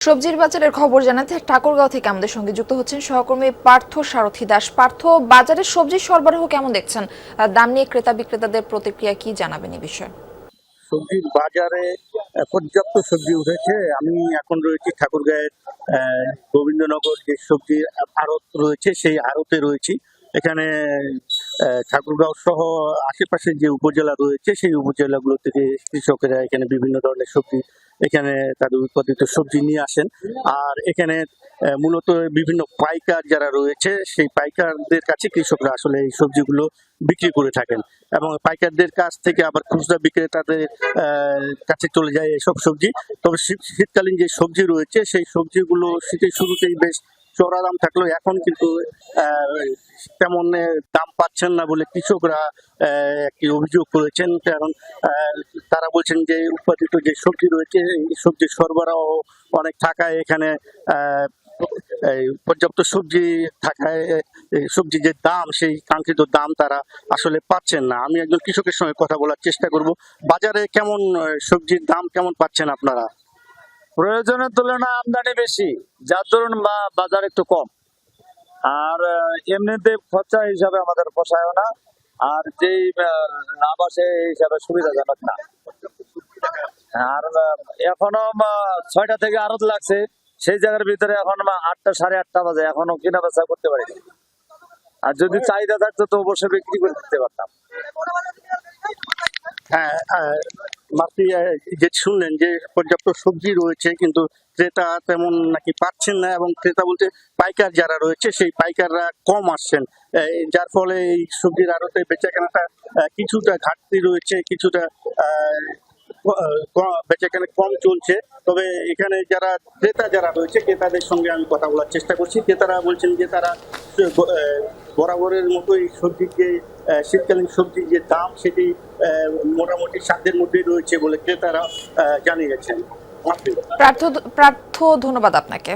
সবজির বাজারের খবর জানাতে ঠাকুরগাঁও থেকে আমাদের সঙ্গে যুক্ত হচ্ছেন সহকর্মী পার্থ সারথী দাস। পার্থ, বাজারে সবজির সরবরাহ কেমন দেখছেন? দাম নিয়ে ক্রেতা বিক্রেতাদের প্রতিক্রিয়া কি জানাবেন এই বিষয়ে? সবজির বাজারে পর্যাপ্ত সবজি উঠেছে। আমি এখন রয়েছি ঠাকুরগাঁয়ের গোবিন্দনগর যে সবজি আড়ত রয়েছে সেই আড়তে রয়েছি। এখানে ঠাকুরগাঁও সহ আশেপাশে যে উপজেলা রয়েছে সেই উপজেলাগুলো থেকে কৃষকেরা এখানে বিভিন্ন ধরনের সবজি এখানে তাদের উৎপাদিত সবজি নিয়ে আসেন। আর এখানে মূলত বিভিন্ন পাইকার যারা রয়েছে সেই পাইকারদের কাছে কৃষকরা আসলে এই সবজিগুলো বিক্রি করে থাকেন এবং পাইকারদের কাছ থেকে আবার খুচরা বিক্রেতাদের কাছে চলে যায় এসব সবজি। তবে শীতকালীন যে সবজি রয়েছে সেই সবজিগুলো শীতের শুরুতেই বেশ চড়া দাম থাকলেও এখন কিন্তু তেমন দাম পাচ্ছেন না বলে কৃষকরা একটি অভিযোগ করেছেন। কারণ তারা বলছেন যে উৎপাদিত যে সবজি রয়েছে এই সবজির সরবরাহ অনেক থাকায় এখানে পর্যাপ্ত সবজি থাকায় সবজির যে দাম সেই কাঙ্ক্ষিত দাম তারা আসলে পাচ্ছেন না। আমি একজন কৃষকের সঙ্গে কথা বলার চেষ্টা করব। বাজারে কেমন সবজির দাম কেমন পাচ্ছেন আপনারা? প্রয়োজনের তুলনায় আমদানি বেশি, যার দরুন বাজার একটু কম। আর এমনিতে খরচা হিসাবে আমাদের পোষায় না, আর যেই লাভ আসে এই হিসাবে সুবিধাজনক না। আর এখনো 6টা থেকে আড়ত লাগছে, সেই জায়গার ভিতরে এখন 8টা 8:30 বাজে, এখনো কিনা বেচা করতে পারি। আর যদি চাহিদা থাকতো তো অবশ্যই বিক্রি করে দিতে পারতাম। হ্যাঁ, মাত্র যে শুনলেন যে পর্যাপ্ত সবজি রয়েছে কিন্তু ক্রেতা তেমন নাকি পাচ্ছেন না, এবং ক্রেতা বলতে পাইকার যারা রয়েছে সেই পাইকাররা কম আসছেন, যার ফলে এই সবজির আড়তে বেচাকেনাটা কিছুটা ঘাটতি রয়েছে, কিছুটা বেচাকেনা কম চলছে। তবে এখানে যারা ক্রেতা যারা রয়েছে ক্রেতাদের সঙ্গে আমি কথা বলার চেষ্টা করছি। ক্রেতারা বলছেন যে তারা বরাবরের মতোই সবজির যে শীতকালীন সবজির যে দাম সেটি মোটামুটি সাধ্যের মধ্যেই রয়েছে বলে ক্রেতারা জানিয়েছেন। প্রার্থ, ধন্যবাদ আপনাকে।